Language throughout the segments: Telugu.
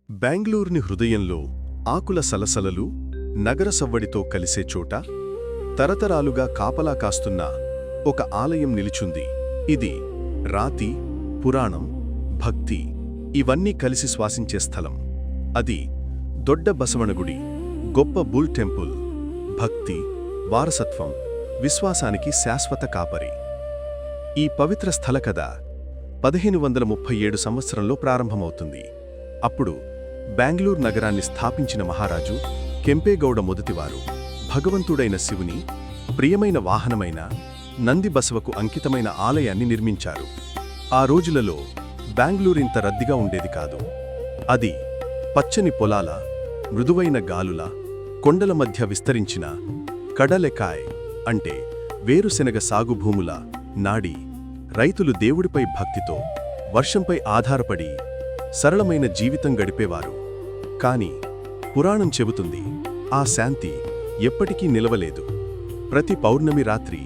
బెంగళూరుని హృదయంలో ఆకుల సలసలలు నగర సవ్వడితో కలిసే చోట తరతరాలుగా కాపలా కాస్తున్న ఒక ఆలయం నిలిచుంది. ఇది రాతి, పురాణం, భక్తి ఇవన్నీ కలిసి శ్వాసించే స్థలం. అది దొడ్డ బసవనగుడి, గొప్ప బుల్ టెంపుల్. భక్తి, వారసత్వం, విశ్వాసానికి శాశ్వత కాపరి. ఈ పవిత్ర స్థల కథ 1537 సంవత్సరంలో ప్రారంభమవుతుంది. అప్పుడు బెంగళూరు నగరాన్ని స్థాపించిన మహారాజు కెంపేగౌడ మొదటివారు భగవంతుడైన శివుని ప్రియమైన వాహనమైన నంది బసవకు అంకితమైన ఆలయాన్ని నిర్మించారు. ఆ రోజులలో బెంగళూరింత రద్దీగా ఉండేది కాదు. అది పచ్చని పొలాల, మృదువైన గాలుల, కొండల మధ్య విస్తరించిన కడలెకాయ్ అంటే వేరుశెనగ సాగు భూముల నాడి. రైతులు దేవుడిపై భక్తితో, వర్షంపై ఆధారపడి సరళమైన జీవితం గడిపేవారు. కాని పురాణం చెబుతుంది, ఆ శాంతి ఎప్పటికీ నిలవలేదు. ప్రతి పౌర్ణమి రాత్రి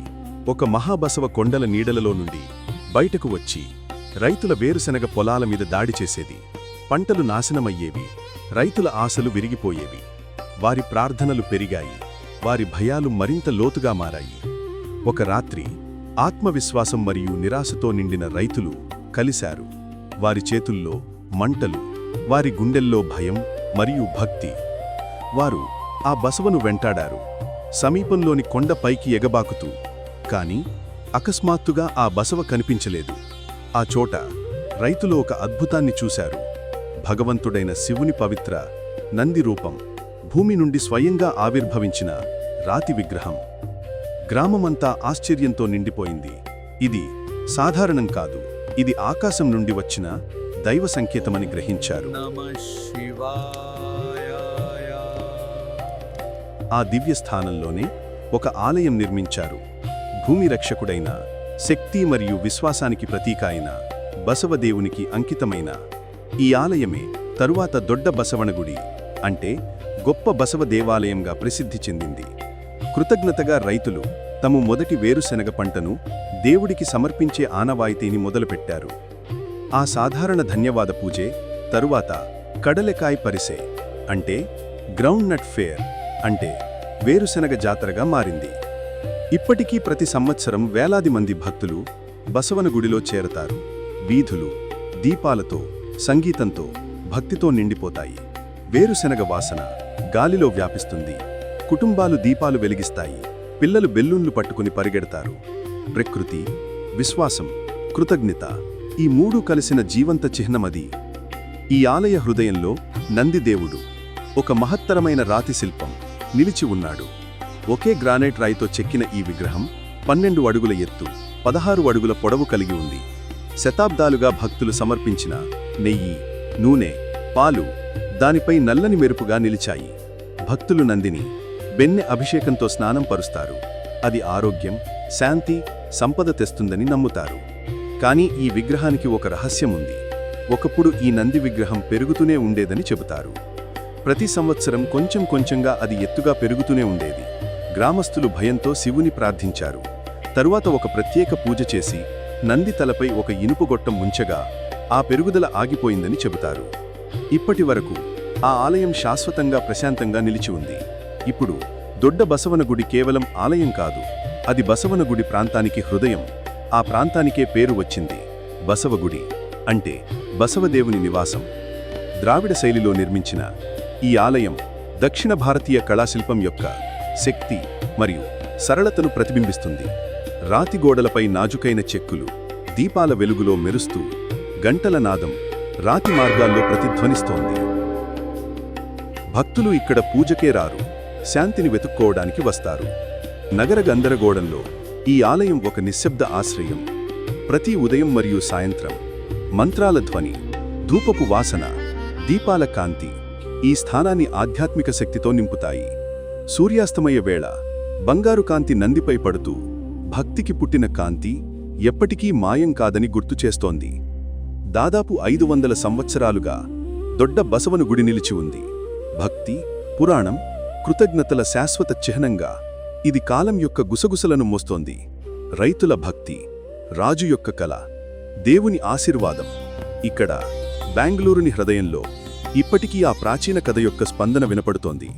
ఒక మహాబసవ కొండల నీడలలో నుండి బయటకు వచ్చి రైతుల వేరుశెనగ పొలాల మీద దాడి చేసేది. పంటలు నాశనమయ్యేవి, రైతుల ఆశలు విరిగిపోయేవి. వారి ప్రార్థనలు పెరిగాయి, వారి భయాలు మరింత లోతుగా మారాయి. ఒక రాత్రి ఆత్మవిశ్వాసం మరియు నిరాశతో నిండిన రైతులు కలిశారు. వారి చేతుల్లో మంటలు, వారి గుండెల్లో భయం మరియు భక్తి. వారు ఆ బసవను వెంటాడారు, సమీపంలోని కొండ పైకి ఎగబాకుతూ. కాని అకస్మాత్తుగా ఆ బసవ కనిపించలేదు. ఆ చోట రైతులు ఒక అద్భుతాన్ని చూశారు. భగవంతుడైన శివుని పవిత్ర నంది రూపం, భూమి నుండి స్వయంగా ఆవిర్భవించిన రాతి విగ్రహం. గ్రామమంతా ఆశ్చర్యంతో నిండిపోయింది. ఇది సాధారణం కాదు, ఇది ఆకాశం నుండి వచ్చిన దైవ సంకేతమని గ్రహించారు. ఆ దివ్యస్థానంలోనే ఒక ఆలయం నిర్మించారు. భూమి రక్షకుడైన, శక్తి మరియు విశ్వాసానికి ప్రతీక అయిన బసవదేవునికి అంకితమైన ఈ ఆలయమే తరువాత దొడ్డ బసవనగుడి అంటే గొప్ప బసవ దేవాలయంగా ప్రసిద్ధి చెందింది. కృతజ్ఞతగా రైతులు తమ మొదటి వేరుశెనగ పంటను దేవుడికి సమర్పించే ఆనవాయితీని మొదలుపెట్టారు. ఆ సాధారణ ధన్యవాద పూజే తరువాత కడలెకాయ్ పరిసే అంటే గ్రౌండ్ నట్ ఫేర్ అంటే వేరుశెనగ జాతరగా మారింది. ఇప్పటికీ ప్రతి సంవత్సరం వేలాది మంది భక్తులు బసవన గుడిలో చేరతారు. వీధులు దీపాలతో, సంగీతంతో, భక్తితో నిండిపోతాయి. వేరుశెనగ వాసన గాలిలో వ్యాపిస్తుంది. కుటుంబాలు దీపాలు వెలిగిస్తాయి, పిల్లలు బెల్లూన్లు పట్టుకుని పరిగెడతారు. ప్రకృతి, విశ్వాసం, కృతజ్ఞత ఈ మూడు కలిసిన జీవంత చిహ్నమది. ఈ ఆలయ హృదయంలో నందిదేవుడు, ఒక మహత్తరమైన రాతి శిల్పం, నిలిచి ఉన్నాడు. ఒకే గ్రానైట్ రాయితో చెక్కిన ఈ విగ్రహం 12 అడుగుల ఎత్తు, 16 అడుగుల పొడవు కలిగి ఉంది. శతాబ్దాలుగా భక్తులు సమర్పించిన నెయ్యి, నూనె, పాలు దానిపై నల్లని మెరుపుగా నిలిచాయి. భక్తులు నందిని బెన్నె అభిషేకంతో స్నానం పరుస్తారు. అది ఆరోగ్యం, శాంతి, సంపద తెస్తుందని నమ్ముతారు. కానీ ఈ విగ్రహానికి ఒక రహస్యం ఉంది. ఒకప్పుడు ఈ నంది విగ్రహం పెరుగుతూనే ఉండేదని చెబుతారు. ప్రతి సంవత్సరం కొంచెం కొంచెంగా అది ఎత్తుగా పెరుగుతూనే ఉండేది. గ్రామస్తులు భయంతో శివుని ప్రార్థించారు. తరువాత ఒక ప్రత్యేక పూజ చేసి నంది తలపై ఒక ఇనుప గొట్టం ఉంచగా ఆ పెరుగుదల ఆగిపోయిందని చెబుతారు. ఇప్పటి వరకు ఆ ఆలయం శాశ్వతంగా ప్రశాంతంగా నిలిచి ఉంది. ఇప్పుడు దొడ్డ బసవన గుడి కేవలం ఆలయం కాదు, అది బసవన గుడి ప్రాంతానికి హృదయం. ఆ ప్రాంతానికే పేరు వచ్చింది, బసవగుడి అంటే బసవదేవుని నివాసం. ద్రావిడ శైలిలో నిర్మించిన ఈ ఆలయం దక్షిణ భారతీయ కళాశిల్పం యొక్క శక్తి మరియు సరళతను ప్రతిబింబిస్తుంది. రాతి గోడలపై నాజుకైన చెక్కులు దీపాల వెలుగులో మెరుస్తూ, గంటల నాదం రాతి మార్గాల్లో ప్రతిధ్వనిస్తోంది. భక్తులు ఇక్కడ పూజకే రారు, శాంతిని వెతుక్కోవడానికి వస్తారు. నగర గందరగోళంలో ఈ ఆలయం ఒక నిశ్శబ్ద ఆశ్రయం. ప్రతి ఉదయం మరియు సాయంత్రం మంత్రాల ధ్వని, ధూపపు వాసన, దీపాల కాంతి ఈ స్థానాన్ని ఆధ్యాత్మిక శక్తితో నింపుతాయి. సూర్యాస్తమయ వేళ బంగారు కాంతి నందిపై పడుతూ భక్తికి పుట్టిన కాంతి ఎప్పటికీ మాయం కాదని గుర్తుచేస్తోంది. దాదాపు 500 సంవత్సరాలుగా దొడ్డ బసవన గుడి నిలిచి ఉంది. భక్తి, పురాణం, కృతజ్ఞతల శాశ్వత చిహ్నంగా ఇది కాలం యొక్క గుసగుసలను మోస్తోంది. రైతుల భక్తి, రాజు యొక్క కళ, దేవుని ఆశీర్వాదం ఇక్కడ బెంగళూరుని హృదయంలో ఇప్పటికీ ఆ ప్రాచీన కథ యొక్క స్పందన వినపడుతోంది.